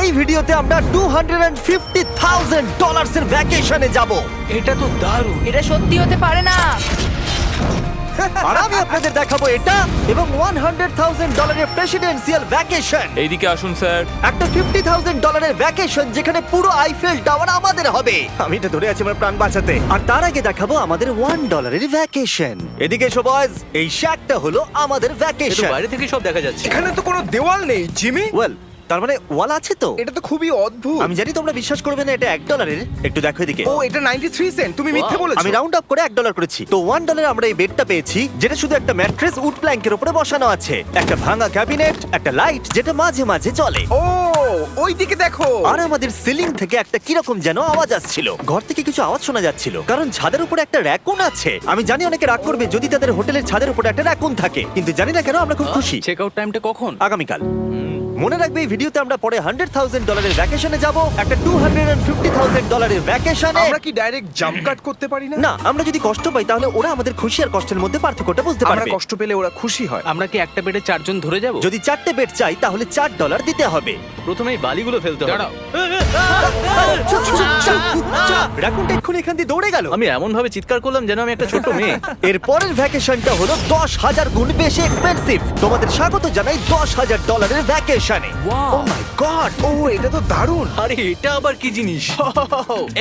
এই ভিডিওতে আমরা $250,000 এর ভ্যাকেশনে যাব। এটা তো দারুণ। এটা সত্যি হতে পারে না। আর আমি আপনাদের দেখাবো এটা এবং $100,000 এর প্রেসিডেন্সিয়াল ভ্যাকেশন। এইদিকে আসুন স্যার। একটা $50,000 এর ভ্যাকেশন যেখানে পুরো আইফেল টাওয়ার আমাদের হবে। আমি এটা ধরে আছি আমার প্রাণ বাঁচাতে। আর তার আগে দেখাবো আমাদের $1 এর ভ্যাকেশন। এদিকে এসো বয়স, এই শ্যাকটা হলো আমাদের ভ্যাকেশন। বাইরে থেকে সব দেখা যাচ্ছে। এখানে তো কোনো দেওয়াল নেই জিমি। ওয়েল, তার মানে ওয়াল আছে তো? এটা তো খুবই অদ্ভুত। আমি জানি তোমরা বিশ্বাস করবে না, এটা $1 একটু দেখো এদিকে। ও এটা 93 সেন্ট, তুমি মিথ্যে বলেছো। আমি রাউন্ড আপ করে $1 করেছি। তো $1 আমরা এই বেডটা পেয়েছি, যেটা শুধু একটা ম্যাট্রেস উড প্ল্যাঙ্কের উপরে বসানো আছে, একটা ভাঙা ক্যাবিনেট, একটা লাইট যেটা মাঝে মাঝে জ্বলে, ও ওই দিকে দেখো। আর আমাদের সিলিং থেকে একটা কিরকম যেন আওয়াজ আসছিল। ঘর থেকে কিছু আওয়াজ শোনা যাচ্ছিল, কারণ ছাদের উপরে একটা র‍্যাকুন আছে। আমি জানি অনেকে রাগ করবে যদি তাদের হোটেলের ছাদের উপরে একটা র‍্যাকুন থাকে, কিন্তু জানি না কেন আমরা খুব খুশি। চেক আউট টাইমটা কখন? আগামীকাল। মনে রাখবে এই ভিডিওতে আমরা পরে $100,000 এর ভ্যাকেশনে যাব, একটা $250,000 এর ভ্যাকেশনে। আমরা কি ডাইরেক্ট জাম্প কাট করতে পারি না? না, আমরা যদি কষ্ট পাই তাহলে ওরা আমাদের খুশি আর কষ্টের মধ্যে পার্থক্যটা বুঝতে আমরা পারবে। কষ্ট পেলে ওরা খুশি হয়। আমরা কি একটা বেডে চারজন ধরে যাব? যদি 4টে বেড চাই তাহলে $4 দিতে হবে। প্রথমেই বালিগুলো ফেলতে হবে। দাঁড়াও। রাকুনটা এক্ষুনি এখান দিয়ে দৌড়ে গেল। আমি এমন ভাবে চিৎকার করলাম যেন আমি একটা ছোট মেয়ে। এর পরের ভ্যাকেশনটা হলো 10,000 গুণ বেশি এক্সপেন্সিভ। তোমাদের স্বাগত জানাই $10,000 এর ভ্যাকেশনে। ও মাই গড, ও এটা তো দারুণ। আরে এটা আবার কি জিনিস?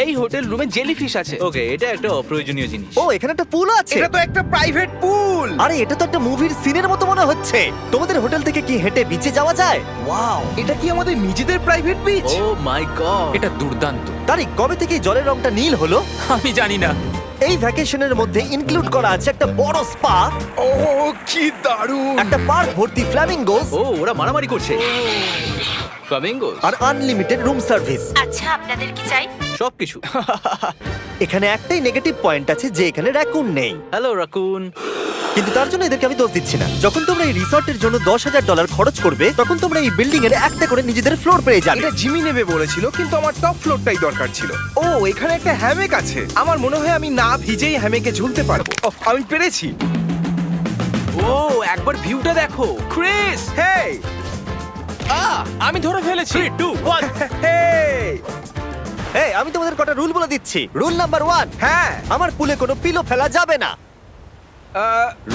এই হোটেল রুমে জেলিফিশ আছে। ওকে, এটা একটা অপ্রয়োজনীয় জিনিস। ও এখানে একটা পুল আছে। এটা তো একটা প্রাইভেট পুল। আরে এটা তো একটা মুভির সিনের মতো মনে হচ্ছে। তোমাদের হোটেল থেকে কি হেঁটে বিচে যাওয়া যায়? ওয়াও। এটা কি আমাদের নিজেদের প্রাইভেট বিচ? ও মাই গড, এটা দুর্দান্ত। তারিক, কবে থেকে এই জলের রংটা নীল হলো? আমি জানি না। এই ভ্যাকেশনের মধ্যে ইনক্লুড করা আছে একটা বড় স্পা, ও কি দারুণ। একটা পার্ক ভর্তি ফ্ল্যামিঙ্গোস, ও ওরা মারামারি করছে। ফ্লামিঙ্গোস আর আনলিমিটেড রুম সার্ভিস। আচ্ছা, আপনাদের কি চাই? সবকিছু। এখানে একটাই নেগেটিভ পয়েন্ট আছে যে এখানে র‍্যাকুন নেই, হ্যালো রাকুন। কিন্তু তার জন্য এদেরকে আমি দোষ দিচ্ছি না। যখন তোমরা এই রিসর্টের জন্য $10,000 খরচ করবে তখন তোমরা এই বিল্ডিং এর একটা করে নিজেদের ফ্লোর পেয়ে যাবে। এটা জিমি নেবে বলেছিল, কিন্তু আমার টপ ফ্লোরটাই দরকার ছিল। ও এখানে একটা হ্যামেক আছে। আমার মনে হয় আমি না ভিজেই হ্যামেকে ঝুলতে পারবো। ওহ, আমি পেরেছি। ও একবার ভিউটা দেখো ক্রিস। হেই আমি ধরে ফেলেছি। 3 2 1 হেই। এই, আমি তোমাদের কটা রুল বলে দিচ্ছি। রুল নাম্বার 1, হ্যাঁ আমার পুলে কোনো পিলো ফেলা যাবে না।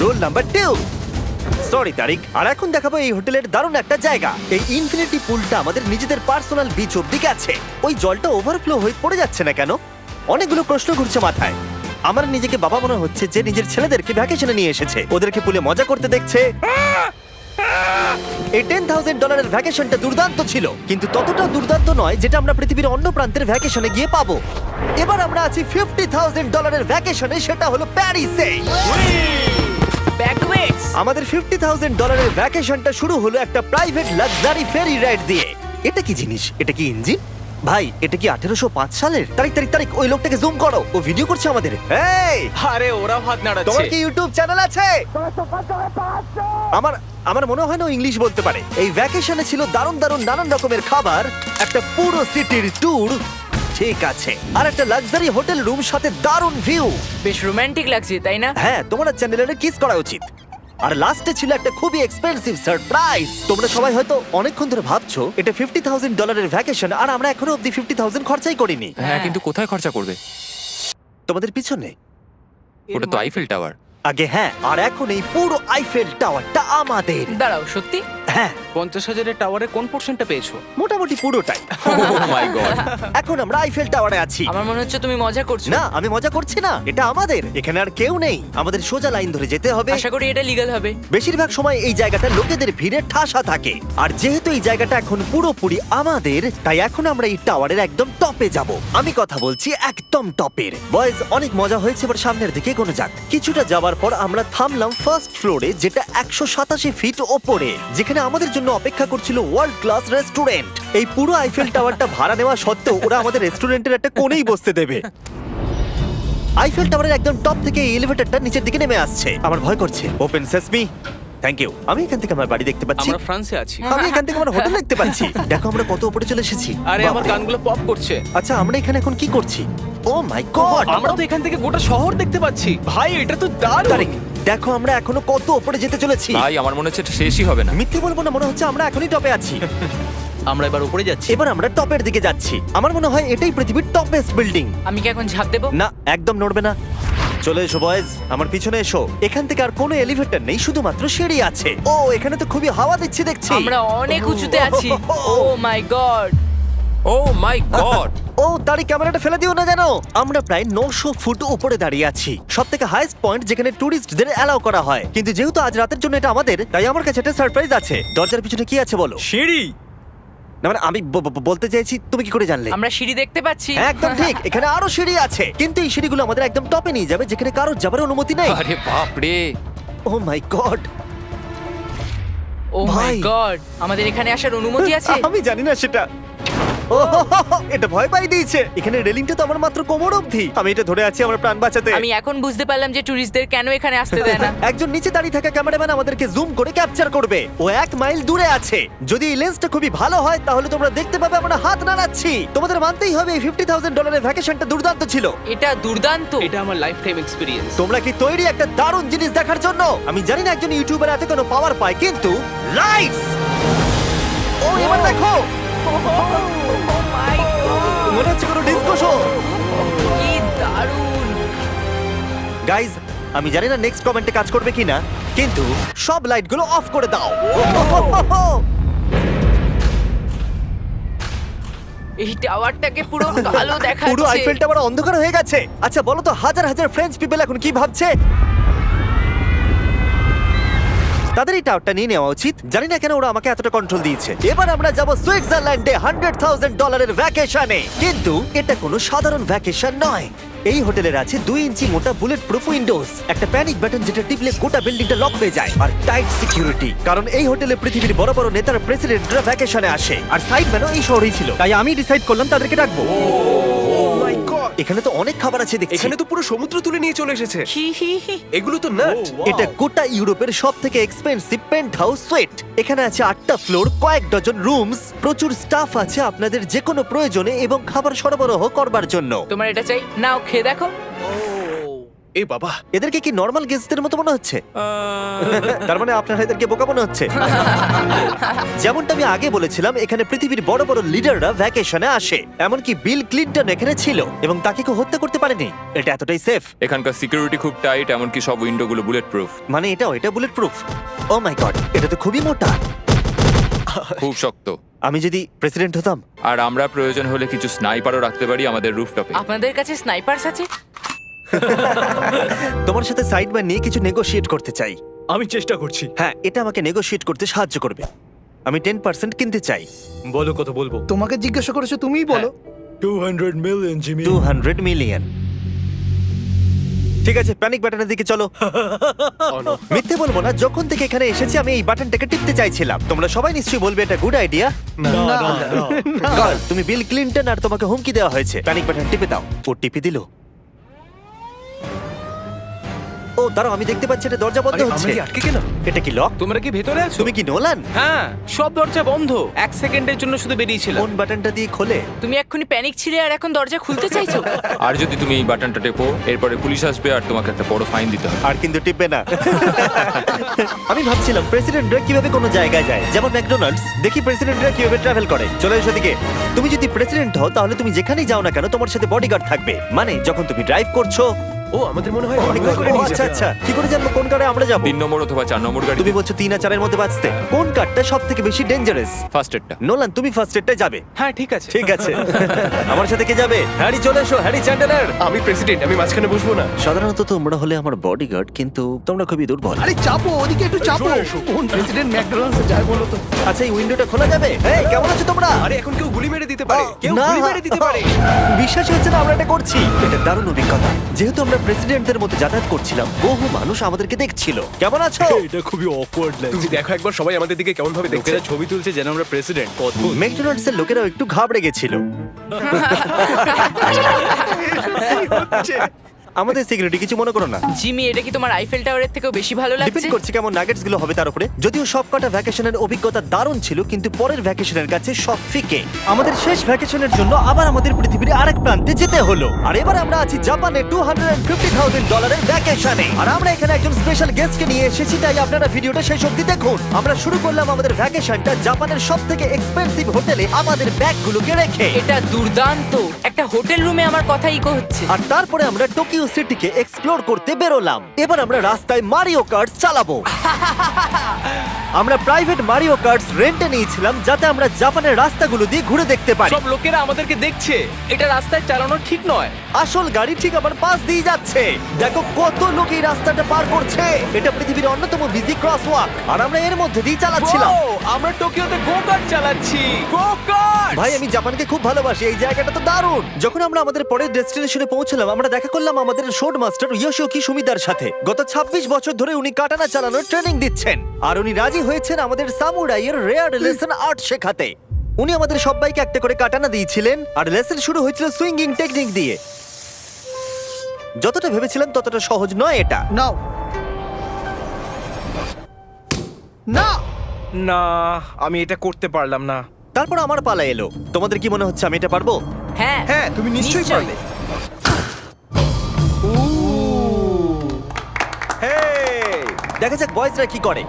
রুল নাম্বার 2, সরি তারিক। আর এখন দেখাবো এই হোটেলের দারুণ একটা জায়গা। এই ইনফিনিটি পুলটা আমাদের নিজেদের পার্সোনাল বিচ অব্দি আছে। ওই জলটা ওভারফ্লো হয়ে পড়ে যাচ্ছে না কেন? অনেকগুলো প্রশ্ন ঘুরছে মাথায়। আমার নিজেকে বাবা মনে হচ্ছে যে নিজের ছেলেদেরকে ভ্যাকেশনে নিয়ে এসেছে, ওদেরকে পুলে মজা করতে দেখছে। এই $10,000 এর ভ্যাকেশনটা দুর্দান্ত ছিল, কিন্তু ততটা দুর্দান্ত নয় যেটা আমরা পৃথিবীর অন্য প্রান্তের ভ্যাকেশনে গিয়ে পাবো। এবার আমরা আছি $50,000 এর ভ্যাকেশনে, সেটা হলো প্যারিসে। ব্যাকওয়েটস। আমাদের $50,000 এর ভ্যাকেশনটা শুরু হলো একটা প্রাইভেট লাক্সারি ফেরি রাইড দিয়ে। এটা কি জিনিস? এটা কি ইঞ্জিন? ভাই, এটা কি 1805 সালের? তারিক তারিক তারিক, ওই লোকটাকে জুম করো, ও ভিডিও করছে আমাদের। এই, আরে ওরা হাত তোমার নাড়াচ্ছে। কি ইউটিউব চ্যানেল আছে? আমার মনে হয় না ও ইংলিশ বলতে পারে। এই ভ্যাকেশনে ছিল দারুণ দারুণ নানান রকমের খাবার, একটা পুরো সিটির ট্যুর, ঠিক আছে, আর একটা লাক্সারি হোটেল রুম সাথে দারুণ ভিউ। বেশ রোমান্টিক লাগছে, তাই না? হ্যাঁ, তোমার চ্যানেলের কিস করা উচিত। আর লাস্টে ছিল একটা খুবই এক্সপেন্সিভ সারপ্রাইজ। তোমরা সবাই হয়তো অনেকক্ষণ ধরে ভাবছো এটা $50,000 এর ভ্যাকেশন, আর আমরা এখনো অব্দি 50,000 খরচাই করিনি। হ্যাঁ, কিন্তু কোথায় খরচা করবে? তোমাদের পিছনে ওটা তো আইফেল টাওয়ার। আগে, হ্যাঁ, আর এখন এই পুরো আইফেল টাওয়ারটা আমাদের। দাঁড়াও, সত্যি? হ্যাঁ, 50,000 এর টাওয়ারের কোন পোরশনটা পেয়েছো? মোটামুটি পুরোটাই। ও মাই গড। এখন আমরা আইফেল টাওয়ারে আছি। আমার মনে হচ্ছে তুমি মজা করছো। না, আমি মজা করছি না, এটা আমাদের। এখানে আর কেউ নেই, আমাদের সোজা লাইন ধরে যেতে হবে। আশা করি এটা লিগ্যাল হবে। বেশিরভাগ সময় এই জায়গাটা লোকেদের ভিড়ে ঠাসা থাকে, আর যেহেতু এই জায়গাটা এখন পুরোপুরি আমাদের, তাই এখন আমরা এই টাওয়ারের একদম টপে যাব। আমি কথা বলছি একদম টপের। বয়েজ, অনেক মজা হয়েছে, এবার সামনের দিকে কোনো যাক। কিছুটা যাওয়ার পর আমরা থামলাম ফার্স্ট ফ্লোরে, যেটা 187 ফিট ওপরে, যেখানে আমাদের জন্য অপেক্ষা করছিল ওয়ার্ল্ড ক্লাস রেস্টুরেন্ট। এই পুরো আইফেল টাওয়ারটা ভাড়া নেওয়া সত্ত্বেও ওরা আমাদের রেস্টুরেন্টের একটা কোণেই বসতে দেবে। আইফেল টাওয়ারের একদম টপ থেকে এই এলিভেটরটা নিচের দিকে নেমে আসছে। আমার ভয় করছে। Open sesame. Thank you. আমি এখান থেকে আমার বাড়ি দেখতে পাচ্ছি। আমরা ফ্রান্সে আছি। আমি এখান থেকে আমার হোটেল দেখতে পাচ্ছি। দেখো আমরা কত উপরে চলে এসেছি। আরে আমার বাপরে। কানগুলো পপ করছে। আচ্ছা, আমরা এখানে এখন কি করছি? ও মাই গড, আমরা তো এখান থেকে গোটা শহর দেখতে পাচ্ছি। ভাই এটা তো দারুণ। তারিক, দেখো আমরা এখনো কত উপরে যেতে চলেছি। ভাই আমার মনে হচ্ছে এটা শেষই হবে না। মিথ্যে বলবো না, মনে হচ্ছে আমরা এখনই টপে আছি। আমরা এবার উপরে যাচ্ছি। এবার আমরা টপের দিকে যাচ্ছি। আমার মনে হয় এটাই পৃথিবীর টপেস্ট বিল্ডিং। আমি কি এখন ঝাঁপ দেবো? না, একদম নড়বে না। চলে এসো বয়েজ, আমার পিছনে এসো। এখান থেকে আর কোনো এলিভেটর নেই, শুধুমাত্র সিঁড়ি আছে। ও, এখানে তো খুবই হাওয়া দিচ্ছে দেখছি। আমরা অনেক উঁচুতে আছি। ও মাই গড! ও মাই গড! ও, তারই ক্যামেরাটা ফেলে দিও না জানো। আমরা প্রায় 900 ফুট উপরে দাঁড়িয়ে আছি, সব থেকে হাইস্ট পয়েন্ট যেখানে টুরিস্টদের অ্যালাউ করা হয়। কিন্তু যেহেতু আজ রাতের জন্য এটা আমাদের, তাই আমার কাছে একটা সারপ্রাইজ আছে। দরজার পিছনে কি আছে বলো? সিঁড়ি। না মানে আমি বলতে চাইছি, তুমি কি করে জানলে? আমরা সিঁড়ি দেখতে পাচ্ছি। হ্যাঁ, একদম ঠিক, এখানে আরো সিঁড়ি আছে। কিন্তু এই সিঁড়িগুলো আমাদের একদম টপে নিয়ে যাবে, যেখানে কারোর যাবার অনুমতি নেই। আরে বাপ রে! ও মাই গড! ও মাই ভাই। গড! আমাদের এখানে আসার অনুমতি আছে? আমি জানি না সেটা। ও, এটা ভয় পাই দিয়েছে। এখানে রেলিংটা তো আমার মাত্র কোমর অবধি। আমি এটা ধরে আছি আমার প্রাণ বাঁচাতে। আমি এখন বুঝতে পারলাম যে ট্যুরিস্টদের কেন এখানে আসতে দেয় না। একজন নিচে দাঁড়িয়ে থাকা ক্যামেরাম্যান আমাদেরকে জুম করে ক্যাপচার করবে। ও 1 মাইল দূরে আছে। যদি এই লেন্সটা খুবই ভালো হয় তাহলে তোমরা দেখতে পাবে আমরা হাত নাড়াচ্ছি। তোমাদের মানতেই হবে এই $50,000 ভ্যাকেশনটা দুর্দান্ত ছিল। এটা দুর্দান্ত। এটা আমার লাইফ টাইম এক্সপিরিয়েন্স। তোমরা কি তৈরি একটা দারুণ জিনিস দেখার জন্য? আমি জানি না একজন ইউটিউবার এত কোনো পাওয়ার পায়, কিন্তু লাইটস! ও, এবার দেখো, মনে হচ্ছে কোনো ডিসকো শো। কি দারুণ! গাইজ, আমি জানি না নেক্সট কমেন্টে কাজ করবে কিনা, কিন্তু সব লাইটগুলো অফ করে দাও। এই টাওয়ারটাকে পুরো কালো দেখাচ্ছে। পুরো আইফেল টাওয়ার অন্ধকার হয়ে গেছে। আচ্ছা বলো তো, হাজার হাজার ফ্রেঞ্চ পিপল এখন কি ভাবছে? তাদের এই টাওয়ারটা নিয়ে নেওয়া উচিত। জানি না কেন ওরা আমাকে এতটা কন্ট্রোল দিয়েছে। এবার আমরা যাব সুইজারল্যান্ডে $100,000 ভ্যাকেশনে। কিন্তু এটা কোনো সাধারণ ভ্যাকেশন নয়। এই হোটেলের আছে 2 ইঞ্চি মোটা বুলেট প্রুফ উইন্ডোজ, একটা প্যানিক বাটন যেটা টিপলে গোটা বিল্ডিংটা লক হয়ে যায়, আর টাইট সিকিউরিটি। কারণ এই হোটেলে পৃথিবীর বড় বড় নেতারা, প্রেসিডেন্টরা ভ্যাকেশনে আসে। আর সাইডম্যানও এই শহরেই ছিল, তাই আমি ডিসাইড করলাম তাদেরকে ডাকবো। মাই গড! এখানে তো অনেক খাবার আছে দেখছি। এখানে তো পুরো সমুদ্র তুলে নিয়ে চলে এসেছে। হি হি হি। এগুলো তো নাট। এটা গোটা ইউরোপের সব থেকে এক্সপেন্সিভ পেন্ট হাউস সুইট। এখানে আছে 8টা ফ্লোর, কয়েক ডজন রুমস, প্রচুর স্টাফ আছে আপনাদের যে কোনো প্রয়োজনে এবং খাবার সরবরাহ করবার জন্য। তোমার এটা চাই? নাও খেয়ে দেখো। এ বাবা! এদেরকে কি নর্মাল গেস্টদের মতো মনে হচ্ছে? তার মানে আপনারা এদেরকে বোকা মনে হচ্ছে। যেমনটা আমি আগে বলেছিলাম, এখানে পৃথিবীর বড় বড় লিডাররা ভ্যাকেশনে আসে। এমনকি বিল ক্লিনটন এখানে ছিল এবং তাকে কেউ হত্যা করতে পারেনি। এটা এতটাই সেফ। এখানকার সিকিউরিটি খুব টাইট, এমনকি সব উইন্ডোগুলো বুলেট প্রুফ। মানে এটা বুলেট প্রুফ। ও মাই গড, এটা তো খুবই মোটা। খুব শক্ত। আমি যদি প্রেসিডেন্ট হতাম। আর আমরা প্রয়োজন হলে কিছু স্নাইপারও রাখতে পারি আমাদের রুফটপে। আপনাদের কাছে স্নাইপারস আছে? তোমার সাথে সাইড বাই নিয়ে কিছু নেগোশিয়েট করতে চাই। আমি চেষ্টা করছি। হ্যাঁ, এটা আমাকে নেগোশিয়েট করতে সাহায্য করবে। আমি 10% কিনতে চাই। বলো কত বলবো? তোমাকে জিজ্ঞাসা করেছো, তুমিই বলো। 200 মিলিয়ন জিমি। 200 মিলিয়ন। ঠিক আছে, প্যানিক বাটনের দিকে চলো। মিথ্যে বলবো না, যখন থেকে এখানে এসেছি আমি এই বাটনটাকে টিপতে চাইছিলাম। তোমরা সবাই নিশ্চয়ই বলবে এটা গুড আইডিয়া। তুমি বিল ক্লিনটন আর তোমাকে হুমকি দেওয়া হয়েছে। প্যানিক বাটন টিপে দাও। ও টিপে দিল। ও দাঁড়াও, আমি দেখতে পাচ্ছি এটা দরজা বন্ধ আরে, হচ্ছে। আমরা কি আটকে গেলাম? এটা কি লক? তোমরা কি ভেতরে আছো? তুমি কি নোলান? হ্যাঁ, সব দরজা বন্ধ। 1 সেকেন্ডের জন্য শুধু বেরিয়েছিলাম। কোন বাটনটা দিয়ে খোলে? তুমি এক্ষুনি প্যানিক ছিলে আর এখন দরজা খুলতে চাইছো? আর যদি তুমি এই বাটনটা টেপো, এরপরে পুলিশ আসবে আর তোমাকে একটা বড় ফাইন দিতে হবে। আর কিন্তু টিপবে না। আমি ভাবছিলাম প্রেসিডেন্টরা কিভাবে কোনো জায়গায় যায়, যেমন ম্যাকডোনাল্ডস। দেখি প্রেসিডেন্টরা কিভাবে ট্রাভেল করে। চলে এসো দিকে। তুমি যদি প্রেসিডেন্ট হও তাহলে তুমি যেখানেই যাও না কেন তোমার সাথে বডিগার্ড থাকবে। মানে যখন তুমি ড্রাইভ করছো। ও, আমাদের মনে হয় ও, অনেক করে নিয়ে আচ্ছা যাবে। আচ্ছা, কি করে জানবো কোন কারে আমরা যাবো? 3 নম্বর অথবা 4 নম্বর গাড়ি। তুমি বলছো 3 আর 4 এর মধ্যে বাঁচতে। কোন কারটা সব থেকে বেশি ডেঞ্জারাস? ফার্স্ট এডটা। নোলান, তুমি ফার্স্ট এডটাই যাবে। হ্যাঁ, ঠিক আছে। ঠিক আছে। আমার সাথে কে যাবে? হ্যারি, চলে এসো। Harry Chandler. আমি প্রেসিডেন্ট, আমি মাঝখানে বসবো না। সাধারণত তোমরা হলে আমার বডিগার্ড, কিন্তু তোমরা খুবই দুর্বল। আরে চাপো, ওদিকে একটু চাপো। কোন প্রেসিডেন্ট ম্যাকডোনাল্ডসে যায় বলো তো? আচ্ছা, এই উইন্ডোটা খোলা যাবে? এই, কেমন আছো তোমরা? আরে, এখন কেউ গুলি মেরে দিতে পারে। কেউ না। গুলি মেরে দিতে পারে। বিশ্বাসই হচ্ছে না আমরা এটা করছি। এটা দারুণ অভিজ্ঞতা। যেহেতু আমরা প্রেসিডেন্টদের মতো যাতায়াত করছিলাম, বহু মানুষ আমাদেরকে দেখছিল। কেমন আছো? এটা খুবই অকওয়ার্ড তুমি লাগছে। দেখো একবার সবাই আমাদের দিকে কেমন ভাবে দেখছে। লোকেরা ছবি তুলছে যেন আমরা প্রেসিডেন্ট। অদ্ভুত। ম্যাকডোনাল্ডস এর লোকেরাও একটু ঘাবড়ে গেছিল। আমাদের সিকিউরিটি কিছু মনে করো না। জিমি, এটা কি তোমার আইফেল টাওয়ারের থেকেও বেশি ভালো ডিপেন্ড লাগছে? করছে কেমন নাগেটস গুলো হবে তার উপরে। যদিও সবকটা ভ্যাকেশনের অভিজ্ঞতা দারুণ ছিল, কিন্তু পরের ভ্যাকেশনের কাছে সব ফিকে। আমাদের শেষ ভ্যাকেশনের জন্য আবার আমাদের পৃথিবীর আরেক প্রান্তে যেতে হলো। আর এবার আমরা আছি জাপানে $250,000 ভ্যাকেশনে। আর আমরা এখানে একজন স্পেশাল গেস্টকে নিয়ে এসেছি, তাই আপনারা ভিডিওটা শেষ অবধি দেখুন। আমরা শুরু করলাম আমাদের ভ্যাকেশনটা জাপানের সবথেকে এক্সপেন্সিভ হোটেলে আমাদের ব্যাগগুলোকে রেখে। এটা দুর্দান্ত। একটা হোটেল রুমে আমার কথা ইকো হচ্ছে। আর তারপরে আমরা টোকিও সিটিকে এক্সপ্লোর করতে বেরোলাম। এবার আমরা রাস্তায় মারিও কার্টস চালাবো। আমরা প্রাইভেট মারিও কার্টস রেন্টে নিয়েছিলাম, যাতে আমরা জাপানের রাস্তাগুলো দিয়ে ঘুরে দেখতে পারি। সব লোকেরা আমাদেরকে দেখছে। এটা রাস্তায় চালানো ঠিক নয়। আসল গাড়ি ঠিক আমার পাশ দিয়ে যাচ্ছে। দেখো কত লোক এই রাস্তাটা পার করছে। এটা পৃথিবীর অন্যতম বিজি ক্রসওয়াক, আর আমরা এর মধ্যে দিয়ে চালাচ্ছিলাম। ও, আমরা টোকিওতে গো কার্ট চালাচ্ছি। গো কার্ট! ভাই, আমি জাপানকে খুব ভালোবাসি। এই জায়গাটা তো দারুণ। যখন আমরা আমাদের পরের ডেস্টিনেশনে পৌঁছলাম, আমরা দেখা করলাম আমাদের শোড মাস্টার ইয়োশিওকি সুমিদার সাথে। গত 26 বছর ধরে উনি কাটানা চালানোর ট্রেনিং দিচ্ছেন, আর উনি রাজি হয়েছেন আমাদের সামুরাইয়ের রেয়ার লেসন আর্ট শেখাতে। উনি আমাদের সবাইকে একটা করে কাটানা দিয়েছিলেন, আর লেসন শুরু হয়েছিল সুইঙ্গিং টেকনিক দিয়ে। যতটা ভেবেছিলাম ততটা সহজ নয় এটা। নাও না না, আমি এটা করতে পারলাম না। তারপর আমার পালা এলো। তোমাদের কি মনে হচ্ছে আমি এটা পারবো? হ্যাঁ হ্যাঁ, তুমি নিশ্চয়ই পারবে। হেই! দেখা যাক বয়েজরা কি করে।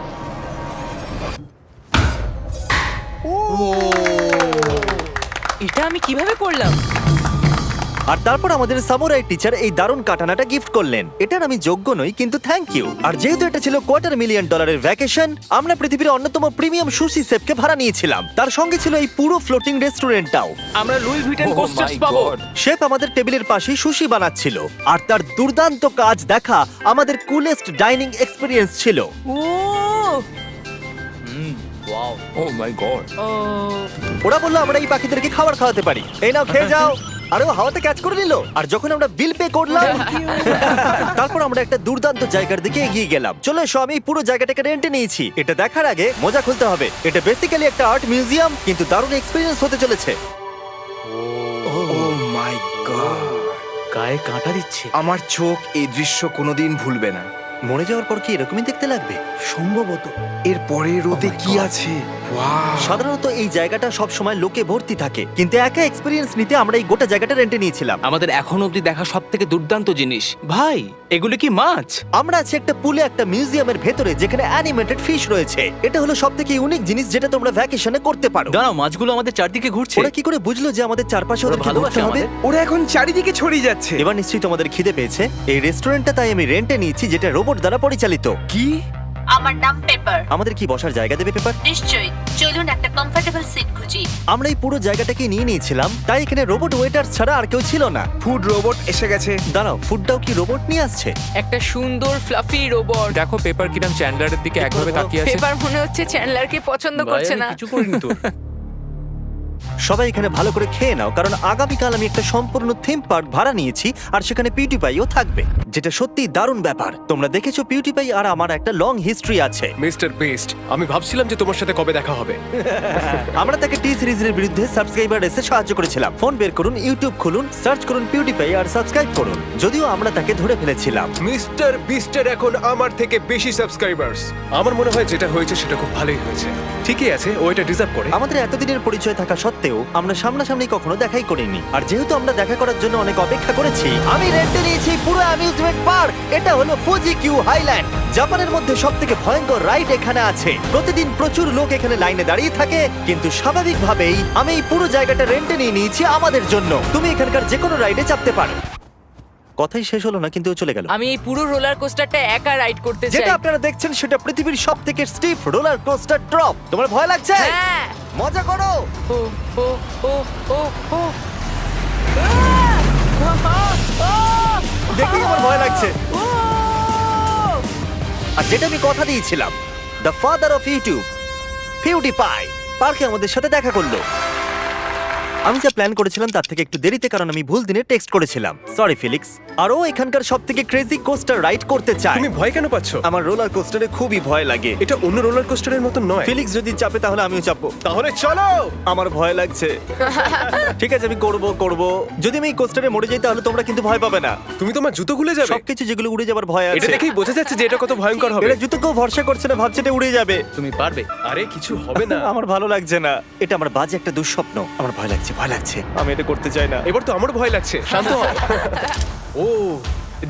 এটা আমি কিভাবে করলাম? আর তারপর আমাদের সামুরাই টিচার এই দারুণ কাটানাটা গিফট করলেন। এটার আমি যোগ্য নই, কিন্তু থ্যাংক ইউ। আর যেহেতু এটা ছিল $250,000 ভ্যাকেশন, আমরা পৃথিবীর অন্যতম প্রিমিয়াম সুশি শেফকে ভাড়া নিয়েছিলাম। তার সঙ্গে ছিল এই পুরো ফ্লোটিং রেস্টুরেন্টটাও। আমরা লুই ভিটেন Oh কোস্টার্স my পাবো। God! শেফ আমাদের টেবিলের পাশেই সুশি বানাচ্ছিল, আর তার দুর্দান্ত কাজ দেখা আমাদের কুলেস্ট ডাইনিং এক্সপিরিয়েন্স ছিল। ও ও মাই গড! ও ওরা বললো আমরা এই পাখিদেরকে খাবার খাওয়াতে পারি। এই নাও, খেয়ে যাও। আরে ও হাওয়াতে ক্যাচ করে নিল। আর যখন আমরা বিল পে করলাম, তারপর আমরা একটা দুর্দান্ত জায়গার দিকে এগিয়ে গেলাম। চলো এসো, আমি এই পুরো জায়গাটাকে রেন্টে নিয়েছি। এটা দেখার আগে মজা খুলতে হবে। এটা বেসিক্যালি একটা আর্ট মিউজিয়াম, কিন্তু দারুণ এক্সপিরিয়েন্স হতে চলেছে। ও মাই গড! গায়ে কাঁটা দিচ্ছে। আমার চোখ এই দৃশ্য কোনোদিন ভুলবে না। মরে যাওয়ার পর কি এরকমই দেখতে লাগবে? সম্ভবত। এর পরে রোদে কি আছে? ওয়াও! সাধারণত এই জায়গাটা সব সময় লোকে ভর্তি থাকে, কিন্তু একা এক্সপিরিয়েন্স নিতে আমরা এই গোটা জায়গাটা রেন্টে নিয়েছিলাম। আমাদের এখন অবধি দেখা সবথেকে দুর্দান্ত জিনিস। ভাই, এগুলো কি মাছ? আমরা আছি একটা পুলে, একটা মিউজিয়ামের ভেতরে, যেখানে অ্যানিমেটেড ফিশ রয়েছে। এটা হলো সবথেকে ইউনিক জিনিস যেটা তোমরা ভ্যাকেশনে করতে পারো। দাঁড়াও, মাছগুলো আমাদের চারদিকে ঘুরছে। ওরা কি করে বুঝলো যে আমাদের চারপাশে ওরা ওদেরকে ভালোবাসে ঘুরতে হবে? আমাদের। ওরা এখন চারিদিকে ছড়িয়ে যাচ্ছে। এবার নিশ্চয়ই তোমাদের খিদে পেয়েছে। এই রেস্টুরেন্টটা তাই আমি রেন্টে নিয়েছি, যেটা রোবট দ্বারা পরিচালিত। কি? আমার নাম পেপার। আমাদের কি বসার জায়গা দেবে পেপার? নিশ্চয়ই, চলুন একটা কমফোর্টেবল সিট খুঁজি। আমরা এই পুরো জায়গাটাকে নিয়ে নিয়েছিলাম, তাই এখানে রোবট ওয়েটার ছাড়া আর কেউ ছিল না। ফুড রোবট এসে গেছে। দাঁড়াও, ফুডটাও কি রোবট নিয়ে আসছে? একটা সুন্দর ফ্লাফি রোবট। দেখো পেপার কিরাম চ্যান্ডলারের দিকে একভাবে তাকিয়ে আছে। পেপার মনে হচ্ছে চ্যান্ডলারকে পছন্দ ভাই, করছে আমি না। কিছু করিনি তো। সবাই এখানে ভালো করে খেয়ে নাও, কারণ আগামীকাল আমি একটা সম্পূর্ণ থিম পার্ক ভাড়া নিয়েছি, আর সেখানে পিউটিপাইও থাকবে, যেটা সত্যি দারুণ ব্যাপার। তোমরা দেখেছো পিউটিপাই আর আমার একটা লং হিস্ট্রি আছে। মিস্টার বেস্ট, আমি ভাবছিলাম যে তোমার সাথে কবে দেখা হবে। আমরা তাকে টি সিরিজের বিরুদ্ধে সাবস্ক্রাইবার রেসে সাহায্য করেছিলাম। ফোন বের করুন, ইউটিউব খুলুন, সার্চ করুন পিউটিপাই আর সাবস্ক্রাইব করুন। যদিও আমরা তাকে ধরে ফেলেছিলাম। মিস্টার বিস্টের এখন আমার থেকে বেশি সাবস্ক্রাইবার্স। আমার মনে হয় যেটা হয়েছে সেটা খুব ভালোই হয়েছে। ঠিকই আছে, ও এটা ডিজার্ভ করে। আমাদের এতদিনের পরিচয় থাকা সত্ত্বেও আমরা সামনাসামনি কখনো দেখাই করিনি, আর যেহেতু আমরা দেখা করার জন্য অনেক অপেক্ষা করেছি, আমি রেন্টে নিয়েছি পুরো অ্যামিউজমেন্ট পার্ক। এটা হলো ফুজি কিউ হাইল্যান্ড। জাপানের মধ্যে সবথেকে ভয়ঙ্কর রাইড এখানে আছে। প্রতিদিন প্রচুর লোক এখানে লাইনে দাঁড়িয়ে থাকে, কিন্তু স্বাভাবিকভাবেই আমি এই পুরো জায়গাটা রেন্টে নিয়ে নিয়েছি আমাদের জন্য। তুমি এখানকার যে কোনো রাইডে চাপতে পারো। কথাই শেষ হলো না, কিন্তু ও চলে গেল। আমি এই পুরো রোলার কোস্টারটা একা রাইড করতে চাই। যেটা আপনারা দেখছেন সেটা পৃথিবীর সবথেকে স্টিফ রোলার কোস্টার ড্রপ। তোমার ভয় লাগছে? হ্যাঁ। মজা করো। ও ও ও ও ও দেখেই আমার ভয় লাগছে। আর যেটা আমি কথা দিয়েছিলাম, দ্য ফাদার অফ ইউটিউব, পিউটিপাই, পার্কে আমাদের সাথে দেখা করলো। আমি যা প্ল্যান করেছিলাম তার থেকে একটু দেরিতে, কারণ আমি ভুল দিনে টেক্সট করেছিলাম। সরি ফিলিক্স। আর ও এখানকার সবথেকে ক্রেজি কোস্টার রাইড করতে চায়। তুমি ভয় কেন পাচ্ছ? আমার রোলার কোস্টারে খুবই ভয় লাগে। এটা অন্য রোলার কোস্টারের মতো নয়। ফিলিক্স যদি চাপে তাহলে আমিও চাপবো। তাহলে চলো। আমার ভয় লাগছে। ঠিক আছে, আমি করব। যদি আমি এই কোস্টারে মরে যাই তাহলে তোমরা কিন্তু ভয় পাবে না। তুমি তোমার জুতো খুলে যাবে। সবকিছু যেগুলো উড়ে যাবার ভয় এটা আছে। দেখেই বোঝা যাচ্ছে যে এটা কত ভয়ঙ্কর হবে। এরা জুতোকেও ভরসা করছে না, ভাবছে এটা উড়ে যাবে। তুমি পারবে। আরে কিছু হবে না। আমার ভালো লাগছে না। এটা আমার বাজে একটা দুঃস্বপ্ন। আমার ভয় লাগছে। আমি এটা করতে চাই না। এবার তো আমার ভয় লাগছে। শান্ত হও। ও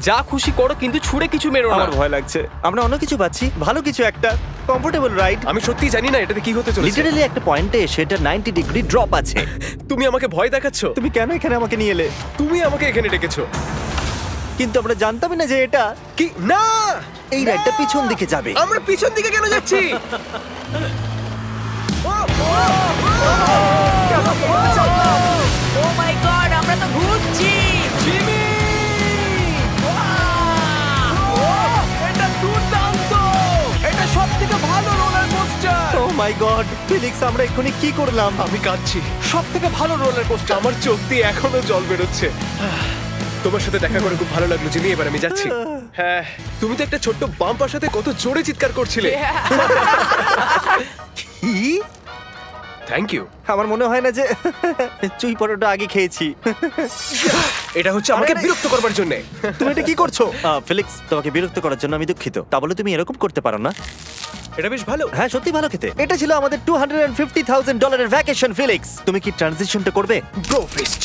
যা খুশি করো, কিন্তু ছুঁড়ে কিছু মেরো না। আমার ভয় লাগছে। আমরা অন্য কিছু পাচ্ছি, ভালো কিছু, একটা কমফোর্টেবল রাইড। আমি সত্যি জানি না এটাতে কি হতে চলেছে। লিটারালি একটা পয়েন্টে এসে এটা 90 ডিগ্রি ড্রপ আছে। তুমি আমাকে ভয় দেখাচ্ছ। তুমি কেন এখানে আমাকে নিয়ে এলে? তুমি আমাকে এখানে ডেকেছো। কিন্তু আমরা জানতামই না যে এটা কি না, এই রাইডটা পিছন দিকে যাবে। আমরা পিছন দিকে কেন যাচ্ছি? ও মাই গড, আমরা তো ঘুরছি। এটা দুর্দান্ত! এটা সবথেকে ভালো রোলার কোস্টার। ও মাই গড, ফিলিক্স, আমরা এক্ষুনি কি করলাম? আমি কাঁদছি। সবথেকে ভালো রোলার কোস্টার। আমার চোখ দিয়ে এখনো জল বেরোচ্ছে। তোমার সাথে দেখা করে খুব ভালো লাগলো জিমি। এবার আমি যাচ্ছি। হ্যাঁ, তুমি তো একটা ছোট্ট বাম্পার সাথে কত জোরে চিৎকার করছিলে। কি? Thank you. আমার মনে হয় না যে চুই পরোটা আগে খেয়েছি। এটা হচ্ছে আমাকে আরে, বিরক্ত করবার জন্য। তুমি এটা কি করছো? ফিলিক্স, তোমাকে বিরক্ত করার জন্য আমি দুঃখিত। তা বলে তুমি এরকম করতে পারো না। এটা বেশ ভালো। হ্যাঁ, সত্যি ভালো খেতে। এটা ছিল আমাদের $250,000 ভ্যাকেশন। ফিলিক্স, তুমি কি ট্রানজিশনটা করবে? Bro feast.